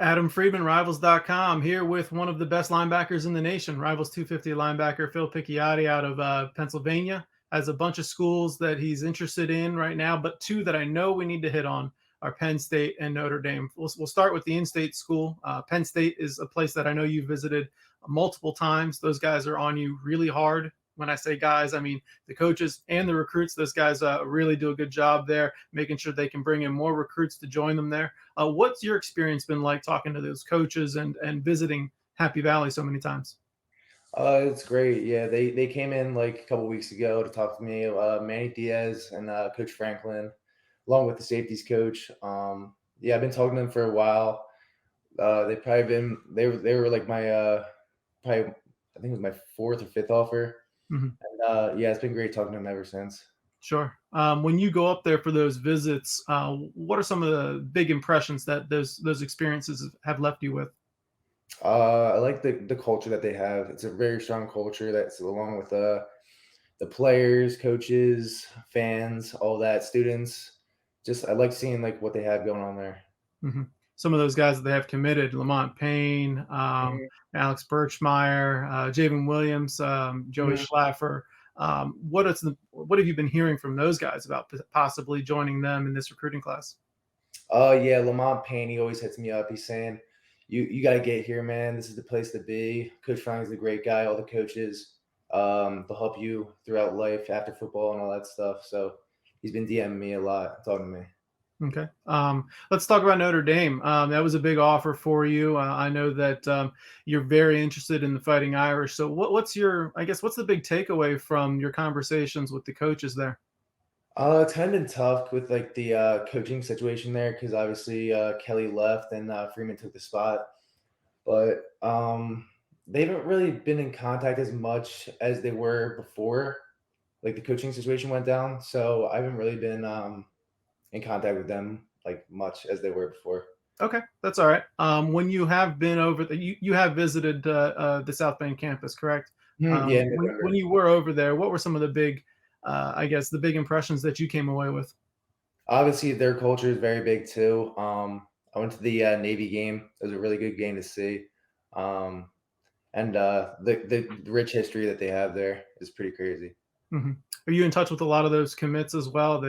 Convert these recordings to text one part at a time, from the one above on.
Adam Friedman, Rivals.com, here with one of the best linebackers in the nation, Rivals 250 linebacker Phil Picciotti out of Pennsylvania. Has a bunch of schools that he's interested in right now, but two that I know we need to hit on are Penn State and Notre Dame. We'll start with the in-state school. Penn State is a place that I know you visited multiple times. Those guys are on you really hard. When I say guys, I mean the coaches and the recruits. Those guys really do a good job there, making sure they can bring in more recruits to join them there. What's your experience been like talking to those coaches and visiting Happy Valley so many times? It's great. Yeah, they came in like a couple weeks ago to talk to me. Manny Diaz and Coach Franklin, along with the safeties coach. Yeah, I've been talking to them for a while. They were like my probably I think it was my fourth or fifth offer. Mhm. And yeah, it's been great talking to them ever since. Sure. When you go up there for those visits, what are some of the big impressions that those experiences have left you with? I like the culture that they have. It's a very strong culture that's along with the players, coaches, fans, all that, students. Just I like seeing like what they have going on there. Mhm. Some of those guys that they have committed, Lamont Payne, Mhm, Alex Birchmeyer, Javen Williams, Joey mhm. Schlaffer. What have you been hearing from those guys about possibly joining them in this recruiting class? Oh yeah, Lamont Payne, he always hits me up. He's saying, "You got to get here, man. This is the place to be." Coach Frying's a great guy. All the coaches, they'll help you throughout life after football and all that stuff. So he's been DMing me a lot, talking to me. Okay. Let's talk about Notre Dame. That was a big offer for you. I know that you're very interested in the Fighting Irish. So, what's the big takeaway from your conversations with the coaches there? It's kind of been tough with like the coaching situation there because obviously Kelly left and Freeman took the spot. But they haven't really been in contact as much as they were before. Like the coaching situation went down, so I haven't really been in contact with them like much as they were before. Okay, that's all right. When you have been over, you have visited the South Bend campus, correct? Yeah, in When November. you were over there, what were some of the big, the big impressions that you came away with? Obviously, their culture is very big too. I went to the Navy game. It was a really good game to see, um, and the rich history that they have there is pretty crazy. Hmm. Are you in touch with a lot of those commits as well?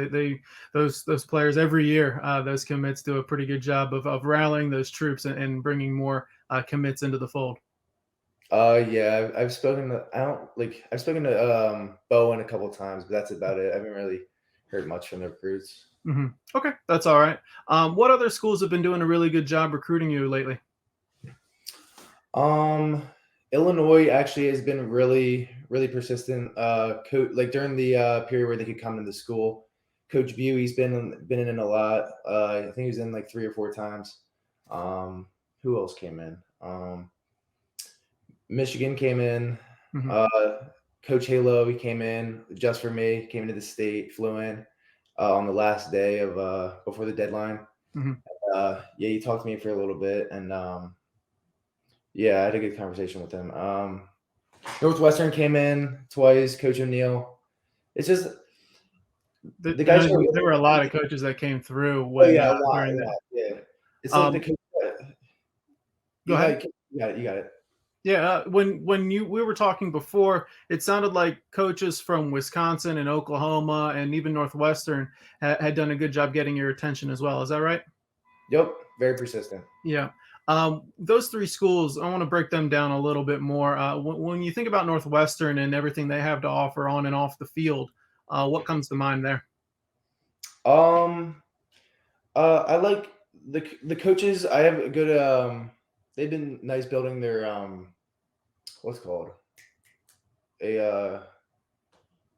Those players every year. Those commits do a pretty good job of rallying those troops and bringing more commits into the fold. Yeah, I've spoken to I've spoken to Bowen a couple times, but that's about it. I haven't really heard much from the recruits. Hmm. Okay, that's all right. What other schools have been doing a really good job recruiting you lately? Um, Illinois actually has been really persistent. Like during the period where they could come into school, Coach View, he's been in a lot. I think he was in like three or four times. Who else came in? Michigan came in. Hmm. Coach Halo, he came in just for me. Came into the state, flew in on the last day of before the deadline. Hmm. Yeah, he talked to me for a little bit, and yeah, I had a good conversation with him. Northwestern came in twice. Coach O'Neill. It's just the I guys know are there were a really. lot of coaches that came through Oh when yeah, during a that. lot. Yeah, it's like the Um, coach. Go ahead. You got it. You got it. Yeah, when you we were talking before, it sounded like coaches from Wisconsin and Oklahoma and even Northwestern had done a good job getting your attention as well. Is that right? Yep, very persistent. Yeah. Those three schools, I want to break them down a little bit more. When you think about Northwestern and everything they have to offer on and off the field, what comes to mind there? Um, I like the coaches. I have a good. They've been nice building their what's it called a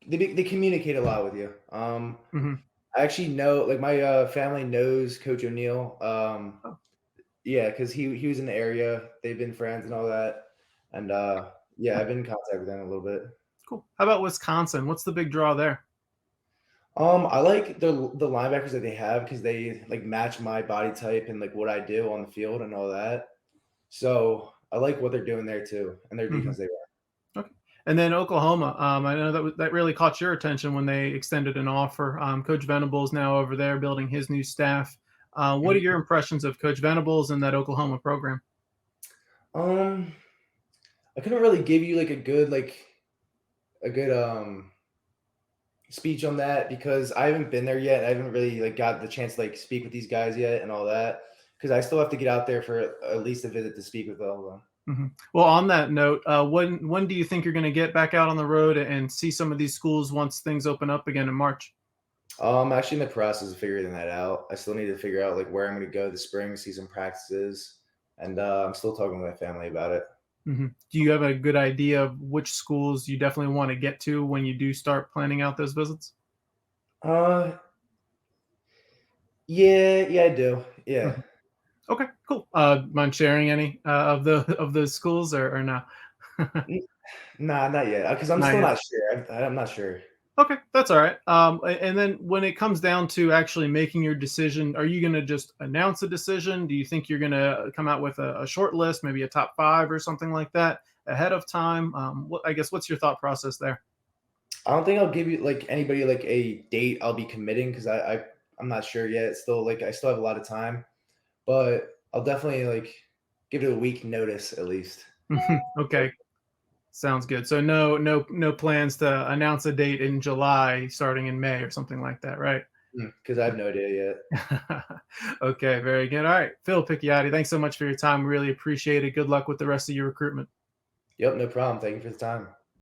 they communicate a lot with you. Hmm. I actually know like my family knows Coach O'Neill. Oh, Yeah, because he was in the area. They've been friends and all that. And yeah, yeah, I've been in contact with them a little bit. cool. How about Wisconsin? What's the big draw there? I like the linebackers that they have because they like match my body type and like what I do on the field and all that. So I like what they're doing there too, and their Hmm. defense they run. Okay. And then Oklahoma, I know that really caught your attention when they extended an offer. Coach Venables now over there building his new staff. What are your impressions of Coach Venables and that Oklahoma program? Um, I couldn't really give you like a good speech on that because I haven't been there yet. I haven't really like got the chance to like speak with these guys yet and all that because I still have to get out there for at least a visit to speak with all of them. Well, on that note, when do you think you're going to get back out on the road and see some of these schools once things open up again in March? I'm actually in the process of figuring that out. I still need to figure out like where I'm going to go this spring, see some practices, and I'm still talking with my family about it. Do you have a good idea of which schools you definitely want to get to when you do start planning out those visits? Uh, yeah, yeah, I do. Yeah. Mhm. Okay, cool. Mind sharing any of the of those schools or no? N- Nah, not yet. Because I'm Not still yet. not sure. I'm not sure. Okay, that's all right. And then when it comes down to actually making your decision, are you going to just announce a decision? Do you think you're going to come out with a short list, maybe a top five or something like that ahead of time? I guess what's your thought process there? I don't think I'll give you like anybody like a date I'll be committing because I'm not sure yet. It's still like I still have a lot of time, but I'll definitely like give it a week notice at least. Okay, sounds good. So no plans to announce a date in July starting in May or something like that, right? Because I have no idea yet. Okay, very good. All right, Phil Picciotti, thanks so much for your time. Really appreciate it. Good luck with the rest of your recruitment. Yep, no problem. Thank you for the time.